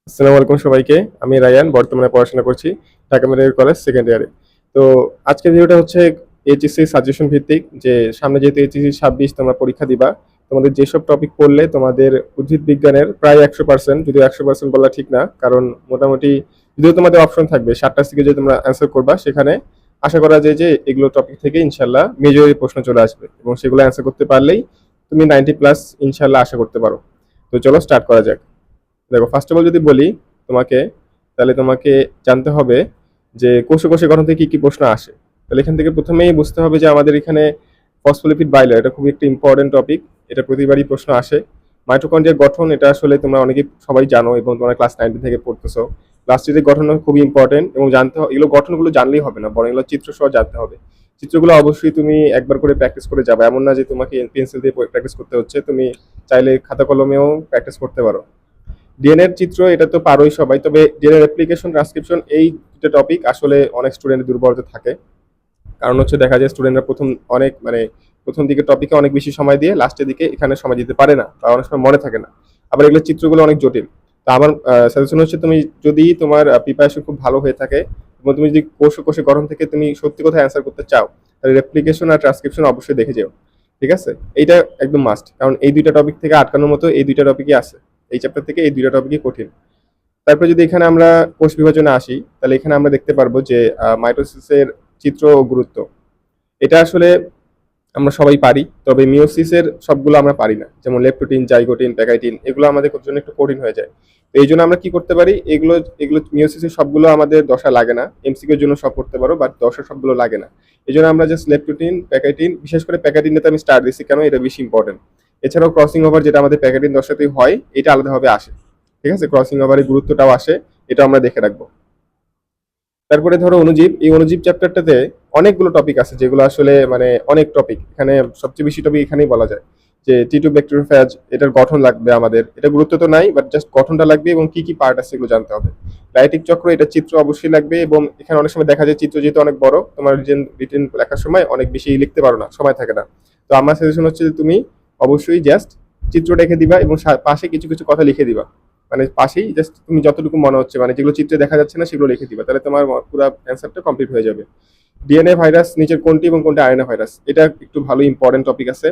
আসসালামু আলাইকুম সবাইকে। আমি রায়ান, বর্তমানে পড়াশোনা করছি ঢাকা মেডিকেল কলেজ সেকেন্ড ইয়ারে। তো আজকের ভিডিওটা হচ্ছে এইচএসসি সাজেশন ভিত্তিক, যে সামনে যেহেতু এইচএসসি 26 তোমরা পরীক্ষা দিবা, তোমাদের যেসব টপিক পড়লে তোমাদের উদ্ভিদ বিজ্ঞানের প্রায় 100%, যদিও 100% বলা ঠিক না, কারণ মোটামুটি যদিও তোমাদের অপশন থাকবে 7টা থেকে যে তোমরা অ্যান্সার করবা, সেখানে আশা করা যায় যে এগুলো টপিক থেকে ইনশাল্লাহ মেজরি প্রশ্ন চলে আসবে এবং সেগুলো অ্যান্সার করতে পারলেই তুমি 90+ ইনশাল্লাহ আশা করতে পারো। তো চলো স্টার্ট করা যাক। দেখো, ফার্স্ট অফ অল যদি বলি তোমাকে, তাহলে তোমাকে জানতে হবে যে কোষে কোষে গঠন থেকে কি কি প্রশ্ন আসে। তাহলে এখান থেকে প্রথমেই বুঝতে হবে যে আমাদের এখানে ফসফোলিপিড বাইলার, এটা খুবই একটা ইম্পর্টেন্ট টপিক। এটা প্রতিবারই প্রশ্ন আসে। মাইটোকন্ড্রিয়ার গঠন, এটা আসলে তোমরা অনেকেই সবাই জানো এবং তোমরা ক্লাস 9 থেকে পড়তেছো। প্লাস্টিকের গঠন খুবই ইম্পর্টেন্ট এবং জানতে হবে। এগুলো গঠনগুলো জানলেই হবে না, বরং এগুলো চিত্র সহ জানতে হবে। চিত্রগুলো অবশ্যই তুমি একবার করে প্র্যাকটিস করে যাবে, এমন না যে তোমাকে পেন্সিল দিয়ে প্র্যাকটিস করতে হচ্ছে। তুমি চাইলে খাতা কলমেও প্র্যাকটিস করতে পারো। ডিএনএ এর চিত্র এটা তো পারোই সবাই, তবে ডিএনএ রেপ্লিকেশন, ট্রান্সক্রিপশন, এই দুটো টপিক আসলে অনেক স্টুডেন্টের দুর্বলতা থাকে। কারণ হচ্ছে দেখা যায় স্টুডেন্টরা প্রথম দিকে টপিকে অনেক বেশি সময় দিয়ে লাস্টের দিকে এখানে সময় দিতে পারে না, বা অনেক সময় মনে থাকে না। আবার এগুলো চিত্রগুলো অনেক জটিল। তো আমার সাজেশন হচ্ছে, তুমি যদি তোমার প্রিপারেশন খুব ভালো হয়ে থাকে এবং তুমি যদি কোষে কোষে গঠন থেকে তুমি সত্যি কথা অ্যান্সার করতে চাও, তাহলে রেপ্লিকেশন আর ট্রান্সক্রিপশন অবশ্যই দেখে যেও। ঠিক আছে, এইটা একদম মাস্ট, কারণ এই দুইটা টপিক থেকে আটকানোর মতো এই দুইটা টপিকই আছে। এই চ্যাপ্টার থেকে এই দুইটা টপিকই কঠিন। তারপরে যদি এখানে আমরা কোষ বিভাজনে আসি, তাহলে এখানে আমরা দেখতে পারবো যে মাইটোসিসের চিত্র ও গুরুত্ব, এটা আসলে আমরা সবাই পারি, তবে মিওসিসের সবগুলো আমরা পারি না। যেমন লেপটোটিন, জাইগোটিন, প্যাকাইটিন, এগুলো আমাদের জন্য একটু কঠিন হয়ে যায়। তো এই জন্য আমরা কি করতে পারি, এগুলো এগুলো মিওসিসের সবগুলো আমাদের দশা লাগে না, এমসিকিউর জন্য সব করতে পারো, বাট দশা সবগুলো লাগে না। এই জন্য আমরা জাস্ট লেপটোটিন, প্যাকাইটিন, বিশেষ করে প্যাকাইটিনটাতে আমি স্টার দিচ্ছি, কেন এটা বেশি ইম্পর্টেন্ট। এছাড়াও ক্রসিং ওভার, যেটা আমাদের প্যাকাইটিন দশাতেই হয়, এটা আলাদাভাবে আসে। ঠিক আছে, ক্রসিং ওভারের গুরুত্বটাও আসে, এটা আমরা দেখে রাখবো। তারপরে ধরো অনুজীব, এই অনুজীব চ্যাপ্টারটাতে অনেকগুলো টপিক আছে, যেগুলো আসলে মানে অনেক টপিক। এখানে সবচেয়ে বেশি টপিক এখানেই বলা যায় যে টি টু ব্যাকটেরিওফ্যাজ, এটার গঠন লাগবে আমাদের। এটা গুরুত্ব তো নাই, বাট জাস্ট গঠনটা লাগবে এবং কি কি পার্ট আছে এগুলো জানতে হবে। লাইটিক চক্র, এটা চিত্র অবশ্যই লাগবে, এবং এখানে অনেক সময় দেখা যায় চিত্র যেহেতু অনেক বড়, তোমার রিটেন লেখার সময় অনেক বেশি লিখতে পারো না, সময় থাকে না। তো আমার সাজেশন হচ্ছে যে তুমি অবশ্যই জাস্ট চিত্র রেখে দিবা এবং পাশে কিছু কিছু কথা লিখে দিবা। মানে পাশেই জাস্ট তুমি যতটুকু মনে হচ্ছে, মানে যেগুলো চিত্রে দেখা যাচ্ছে না সেগুলো লিখে দিবা, তাহলে তোমার পুরো অ্যান্সারটা কমপ্লিট হয়ে যাবে। ডিএনএ ভাইরাস নিচের কোনটি এবং কোনটি আরএনএ ভাইরাস, এটা একটু ভালো ইম্পর্টেন্ট টপিক আছে,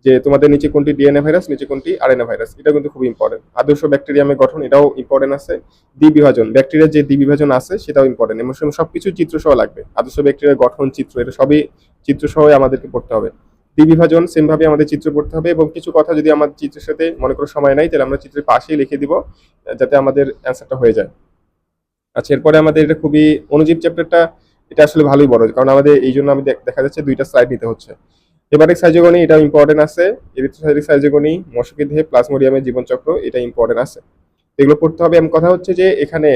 যে তোমাদের নিচে কোনটি ডিএনএ ভাইরাস, নিচে কোনটি আরএনএ ভাইরাস, এটা কিন্তু খুব ইম্পর্টেন্ট। আদর্শ ব্যাকটেরিয়ামের গঠন, এটাও ইম্পর্টেন্ট আছে। দ্বিবিভাজন, ব্যাকটেরিয়ার যে দ্বিবিভাজন আছে সেটাও ইম্পর্টেন্ট, এবং সবকিছু চিত্র সহ লাগবে। আদর্শ ব্যাকটেরিয়ার গঠন, চিত্র, এটা সবই চিত্র সহ আমাদেরকে পড়তে হবে। দ্বিবিভাজন সেম ভাবে আমাদের চিত্র পড়তে হবে, এবং কিছু কথা যদি আমার চিত্রের সাথে মনে করো সময় নাই, তাহলে আমরা চিত্রের পাশেই লিখে দিব, যাতে আমাদের অ্যান্সারটা হয়ে যায়। আচ্ছা, এরপরে আমাদের এটা খুবই অনুজীব চ্যাপ্টারটা, এটা আসলে ভালোই বড়, কারণ আমাদের এই জন্য আমি দেখা যাচ্ছে দুইটা স্লাইড নিতে হচ্ছে। হেপাটিক সাইজোগনি, এটা ইম্পর্টেন্ট আছে। এরিথ্রোসাইটিক সাইজোগনি, মশকের দেহে প্লাজমোডিয়ামের জীবনচক্র, এটা ইম্পর্টেন্ট আছে। এগুলো পড়তে হবে। এমন কথা হচ্ছে যে এখানে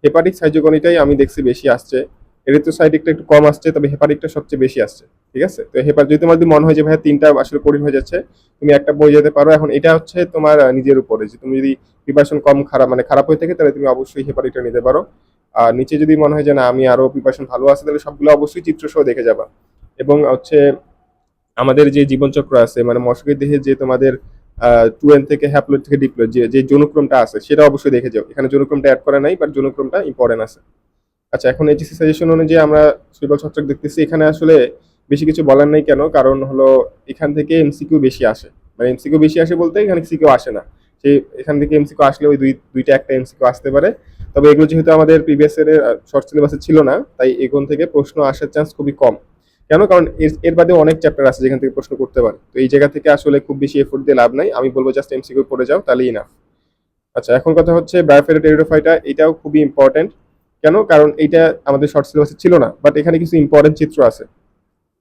হেপাটিক সাইজোগনিটাই আমি দেখছি বেশি আসছে, এরিথ্রোসাইটিকটা একটু কম আসছে, তবে হেপাটিকটা সবচেয়ে বেশি আসছে। ঠিক আছে, তো যদি তোমার যদি মনে হয় যে ভাইয়া তিনটা আসলে কঠিন হয়ে যাচ্ছে, তুমি একটা বই যেতে পারো। এখন এটা হচ্ছে তোমার নিজের উপরে, যে তুমি যদি প্রিপারেশন কম খারাপ মানে খারাপ হয়ে থাকে, তাহলে তুমি অবশ্যই হেপাটিকটা নিতে পারো। আর নিচে যদি মনে হয় যে না, আমি আরো প্রিপারেশন ভালো আছে, তাহলে সবগুলো অবশ্যই চিত্র সহ দেখে যাবা। এবং হচ্ছে আমাদের যে জীবনচক্র আছে, মানে মশকের দেহে যে তোমাদের 2n থেকে হ্যাপ্লয়েড থেকে ডিপ্লয়েড যে যে যৌনক্রমটা আছে, সেটা অবশ্যই দেখে যাও। এখানে যৌনক্রমটা অ্যাড করা নাই, বাট যৌনক্রমটা ইম্পর্টেন্ট আছে। আচ্ছা, এখন এইচএসসি সাজেশন অনুযায়ী আমরা শৈবাল ছত্রাক দেখতেছি। এখানে আসলে বেশি কিছু বলার নাই, কেন, কারণ হলো এখান থেকে এমসিকিউ বেশি আসে। মানে এমসিকিউ বেশি আসে বলতে এখানে সিকিউ আসে না। সেই এখান থেকে এমসিকিউ আসলে ওই দুইটা একটা এমসিকিউ আসতে পারে। তবে এগুলো যেহেতু আমাদের প্রিভিয়াস এর শর্ট সিলেবাসে ছিল না, তাই এখান থেকে প্রশ্ন আসার চান্স খুবই কম। কেন, কারণ এর বাদে অনেক চ্যাপ্টার আছে যেখান থেকে প্রশ্ন করতে পারে। তো এই জায়গা থেকে আসলে খুব বেশি এফোর্ট দিয়ে লাভ নাই, আমি বলবো জাস্ট এমসিকিউ পড়ে যাও, তাহলেই না। আচ্ছা, এখন কথা হচ্ছে বায়োফেরা টেরিডোফাইটা, এটাও খুবই ইম্পর্টেন্ট। কেন, কারণ এইটা আমাদের শর্ট সিলেবাসে ছিল না, বাট এখানে কিছু ইম্পর্টেন্ট চিত্র আছে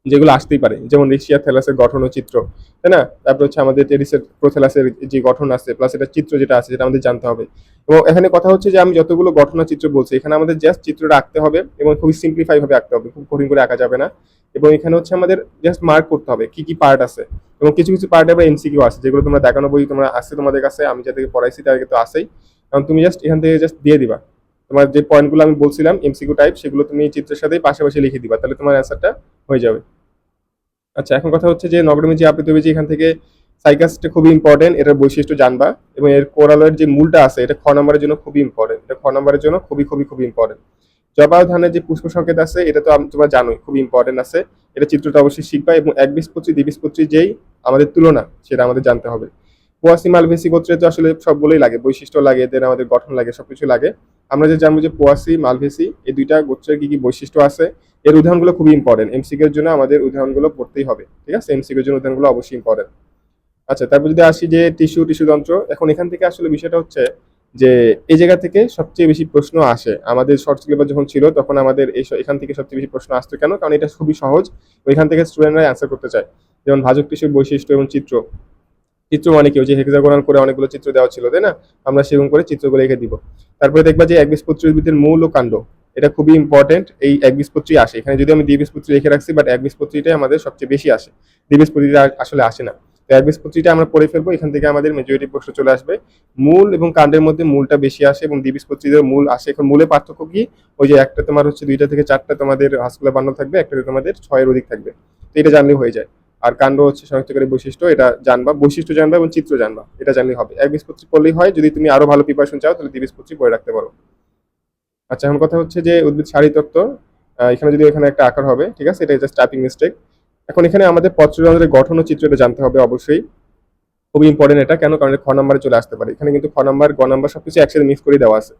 যেগুলো আসতেই পারে, যেমন রিক্সিয়া থ্যালাসের গঠন ও চিত্র, তাই না? তারপর হচ্ছে আমাদের টেরিসের প্রোথ্যালাসের যে গঠন আছে, প্লাস এটা চিত্র যেটা আছে, যেটা আমাদের জানতে হবে। এবং এখানে কথা হচ্ছে যে আমি যতগুলো গঠন চিত্র বলছি, এখানে আমাদের জাস্ট চিত্রটা আঁকতে হবে, এবং খুবই সিম্পলিফাই ভাবে আঁকতে হবে, খুব কঠিন করে আঁকা যাবে না। এবং এখানে হচ্ছে আমাদের জাস্ট মার্ক করতে হবে কি কি পার্ট আছে, এবং কিছু কিছু পার্ট আবার এমসিকিউ আছে, যেগুলো তোমরা দেখানো বই তোমরা আছে তোমাদের কাছে, আমি যাদেরকে পড়াইছি তাদেরকে তো আসেই। কারণ তুমি জাস্ট এখান থেকে জাস্ট দিয়ে দিবা তোমার যে পয়েন্টগুলো আমি বলছিলাম এমসিকিউ টাইপ, সেগুলো তুমি চিত্রের সাথে পাশাপাশি লিখে দিবা, তাহলে তোমার অ্যান্সারটা হয়ে যাবে। আচ্ছা, এখন কথা হচ্ছে যে নগরমী যে আবৃত হয়েছে, এখান থেকে সাইকাসটা খুবই ইম্পর্টেন্ট, এটার বৈশিষ্ট্য জানবা এবং এর কোরালের যে মূলটা আছে এটা খ নম্বরের জন্য খুবই ইম্পর্টেন্ট, এটা খ নম্বরের জন্য খুবই খুবই খুবই ইম্পর্টেন্ট। জবা ধানের যে পুষ্প সংকেত আছে এটা তো তোমরা জানোই খুবই ইম্পর্টেন্ট আছে, এটা চিত্রটা অবশ্যই শিখবা এবং একবীজপত্রী দ্বিবীজপত্রী যেই আমাদের তুলনা সেটা আমাদের জানতে হবে। পোয়াসি মালভেসি গোত্রে তো আসলে সবগুলোই লাগে, বৈশিষ্ট্য লাগে, এদের আমাদের গঠন লাগে, সবকিছু লাগে। আমরা যে জানবো যে পোয়াসি মালভেসি এই দুইটা গোত্রের কি কি বৈশিষ্ট্য আছে, এর উদাহরণগুলো খুবই ইম্পর্টেন্ট, এমসিকিউ এর জন্য আমাদের উদাহরণগুলো পড়তেই হবে, ঠিক আছে, এমসিকিউ এর জন্য উদাহরণগুলো অবশ্যই ইম্পর্টেন্ট। আচ্ছা, তারপর যদি আসি যে টিস্যু যন্ত্র, এখন এখান থেকে আসলে বিষয়টা হচ্ছে যে এই জায়গা থেকে সবচেয়ে বেশি প্রশ্ন আসে। আমাদের শর্ট সিলেবাস যখন ছিল তখন আমাদের এখান থেকে সবচেয়ে বেশি প্রশ্ন আসতো, কেন? কারণ এটা খুবই সহজ, এখান থেকে স্টুডেন্টরা অ্যান্সার করতে চায়। যেমন ভাজক টিস্যুর বৈশিষ্ট্য এবং চিত্র। চিত্র মানে কি, ওই যে হেক্সাগোনাল করে অনেকগুলো চিত্র দেওয়া ছিল, তাই না? আমরা সেরকম করে চিত্রগুলো এঁকে দিব। তারপরে দেখবা যে একবীজপত্রী উদ্ভিদের মূল ও কাণ্ড, এটা খুবই ইম্পর্টেন্ট। এই একবীজপত্রী আসে এখানে, যদি আমি দ্বিবীজপত্রী লিখে রাখছি, বাট একবীজপত্রীটাই আমাদের সবচেয়ে বেশি আসে, দ্বিবীজপত্রীটা আসলে আসে না। তো একবীজপত্রীটা আমরা পড়ে ফেলবো, এখান থেকে আমাদের মেজরিটি প্রশ্ন চলে আসবে। মূল এবং কাণ্ডের মধ্যে মূলটা বেশি আসে এবং দ্বিবীজপত্রীদের মূল আসে। এখন মূলে পার্থক্য কি? ওই যে একটা তোমার হচ্ছে 2টা থেকে 4টা তোমাদের ভাস্কুলার বান্ডল থাকবে, একটাতে তোমাদের 6-এর অধিক থাকবে, তো এটা জানলে হয়ে যায়। আর কাণ্ড হচ্ছে শনাক্তকারী বৈশিষ্ট্য, এটা জানবা, বৈশিষ্ট্য জানবা এবং চিত্র জানবা, এটা জানলেই হবে। একবীজপত্রী পড়লেই হয়, যদি তুমি আরো ভালো প্রিপারেশন চাও তাহলে দ্বিবীজপত্রী পড়ে রাখতে পারো। আচ্ছা, এখন কথা হচ্ছে যে উদ্ভিদ সারিতত্ত্ব, এখানে যদি এখানে একটা আকার হবে, ঠিক আছে, এটা জাস্ট টাইপিং মিস্টেক। এখন এখানে আমাদের পত্ররন্ধ্রের গঠন ও চিত্র এটা জানতে হবে অবশ্যই, খুবই ইম্পর্টেন্ট এটা, কেন? কারণ খ নাম্বারে চলে আসতে পারে, এখানে কিন্তু খ নাম্বার গ নাম্বার সবকিছু একসাথে মিক্স করে দেওয়া আছে।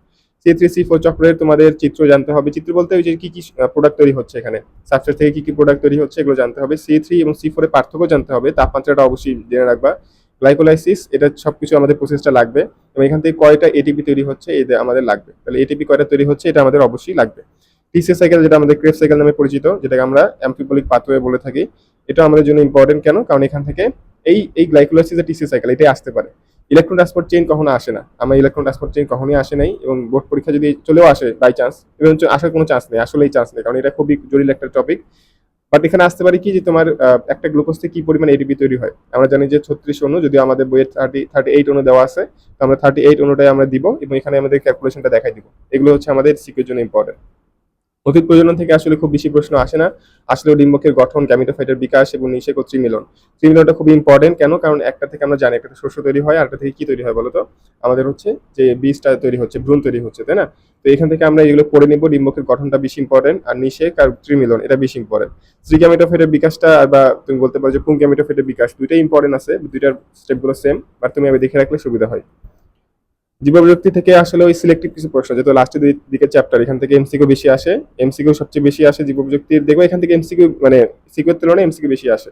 C3C4 চক্রের তোমাদের চিত্র জানতে হবে, চিত্র বলতে ওই যে কি কি প্রোডাক্ট তৈরি হচ্ছে এখানে, সাবস্ট্রেট থেকে কি কি প্রোডাক্ট তৈরি হচ্ছে এগুলো জানতে হবে। C3 এবং C4 এর পার্থক্য জানতে হবে, তাপমাত্রাটা অবশ্যই জেনে রাখবা। গ্লাইকোলাইসিস, এটা সবকিছু আমাদের প্রসেসটা লাগবে এবং এখান থেকে কয়টা এটিপি তৈরি হচ্ছে এটা আমাদের লাগবে, তাহলে এটিপি কয়টা তৈরি হচ্ছে এটা আমাদের অবশ্যই লাগবে। টিসি সাইকেল, যেটা আমাদের ক্রেবস সাইকেল নামে পরিচিত, যেটাকে আমরা অ্যামফিবলিক পাথওয়ে বলে থাকি, এটা আমাদের জন্য ইম্পর্টেন্ট, কেন? কারণ এখান থেকে এই গ্লাইকোলাইসিস টিসি সাইকেল এটাই আসতে পারে। ইলেকট্রন ট্রান্সপোর্ট চেইন কখনো আসে না, আমার ইলেকট্রন ট্রান্সপোর্ট চেইন কখনোই আসে নাই, এবং বোর্ড পরীক্ষা যদি চলেও আসে বাই চান্স, এবং আসার কোনো চান্স নেই, আসলেই চান্স নেই, কারণ এটা খুবই জটিল একটা টপিক। বাট এখানে আসতে পারে কি, যে তোমার একটা গ্লুকোজ থেকে কি পরিমাণ এটিপি তৈরি হয়। আমরা জানি যে 36 অণু, যদি আমাদের বইয়ে 38 অণু দেওয়া আছে, তো আমরা 38 অণুটাই আমরা দিব এবং এখানে আমাদের ক্যালকুলেশনটা দেখাই দিব। এগুলো হচ্ছে আমাদের সিকিউর জন্য ইম্পর্টেন্ট। উদ্ভিদ প্রজনন থেকে আসলে খুব বেশি প্রশ্ন আসে না, আসলেও ডিম্বকের গঠন, গ্যামিটোফাইটের বিকাশ এবং নিষেক ও ত্রিমিলন। ত্রিমিলনটা খুবই ইম্পর্টেন্ট, কেন? কারণ একটা থেকে আমরা জানি একটা শস্য তৈরি হয়, আর একটা থেকে কি তৈরি হয় বলতো? আমাদের হচ্ছে যে বীজটা তৈরি হচ্ছে, ভ্রূণ তৈরি হচ্ছে, তাই না? তো এখান থেকে আমরা এগুলো পড়ে নিব, ডিম্বকের গঠনটা বেশি ইম্পর্টেন্ট, আর নিষেক আর ত্রিমিলন এটা বেশি ইম্পর্টেন্ট। স্ত্রী গ্যামিটোফাইটের বিকাশটা, বা তুমি বলতে পারো যে পুং গ্যামিটোফাইটের বিকাশ, দুইটাই ইম্পর্টেন্ট আছে, দুইটার স্টেপগুলো সেম, বাট তুমি আমি দেখে রাখলে সুবিধা হয়। জীববিজ্ঞপ্তি থেকে আসলে ওই সিলেক্টিভ কিছু প্রশ্ন, যেহেতু লাস্টের দিকে চ্যাপ্টার, এখান থেকে এমসিকিউ বেশি আসে, এমসিকিউ সবচেয়ে বেশি আসে জীববিজ্ঞপ্তির, দেখো এখান থেকে এমসিকিউ মানে সিকিউর তুলনায় এমসিকিউ বেশি আসে।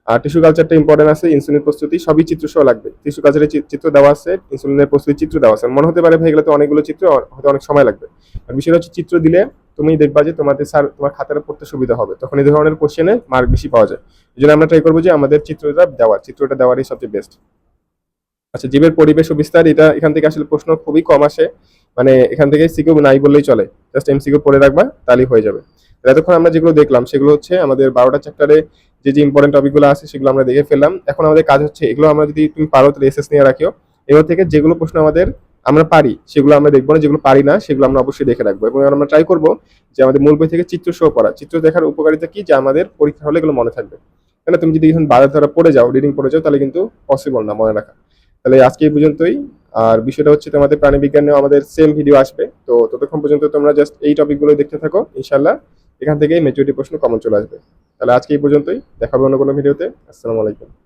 আর টিস্যু কালচারটা ইম্পর্টেন্ট আছে, ইনসুলিন প্রস্তুতি, সবই চিত্র সহ লাগবে। টিস্যু কালচারের চিত্র দেওয়া আছে, ইনসুলিনের প্রস্তুতির চিত্র দেওয়া আছে, মনে হতে পারে ভাই এগুলো তো অনেকগুলো চিত্র, হয়তো অনেক সময় লাগবে। আর বিষয়টা হচ্ছে চিত্র দিলে তুমি দেখবা যে তোমার খাতাটা পড়তে সুবিধা হবে, তখন এই ধরনের কোশ্চেনে মার্ক বেশি পাওয়া যায়। এই জন্য আমরা ট্রাই করবো যে আমাদের চিত্রটা দেওয়ারই সবচেয়ে বেস্ট। আচ্ছা, জীবের পরিবেশ ও বিস্তার, এটা এখান থেকে আসলে প্রশ্ন খুবই কম আসে, মানে এখান থেকে সিকিউ নাই বললেই চলে, জাস্ট এমসিকিউ পড়ে রাখবা তাহলেই হয়ে যাবে। এতক্ষণ আমরা যেগুলো দেখলাম সেগুলো হচ্ছে আমাদের 12টা চ্যাপ্টারে যে যে ইম্পর্টেন্ট টপিকগুলো আছে সেগুলো আমরা দেখে ফেললাম। এখন আমাদের কাজ হচ্ছে এগুলো আমরা যদি তুমি পারো তাহলে এসএস নিয়ে রাখিও, এবার থেকে যেগুলো প্রশ্ন আমাদের আমরা পারি সেগুলো আমরা দেখবো না, যেগুলো পারি না সেগুলো আমরা অবশ্যই দেখে রাখবো, এবং আমরা ট্রাই করবো যে আমাদের মূল বই থেকে চিত্র সহ পড়া। চিত্র দেখার উপকারিতা কি, যে আমাদের পরীক্ষা হলে এগুলো মনে থাকবে, তাই না? তুমি যদি এখন 12 ধারা পড়ে যাও, রিডিং পড়ে যাও, তাহলে কিন্তু পসিবল না মনে রাখা। তাহলে আজকে এই পর্যন্তই। আর বিষয়টা হচ্ছে তোমাদের প্রাণীবিজ্ঞানেও আমাদের সেম ভিডিও আসবে, তো ততক্ষণ পর্যন্ত তোমরা জাস্ট এই টপিকগুলো দেখতে থাকো, ইনশাল্লাহ এখান থেকে মেজরিটি প্রশ্ন কমন চলে আসবে। তাহলে আজকে এই পর্যন্তই, দেখা হবে অন্য কোনো ভিডিওতে। আসসালামু আলাইকুম।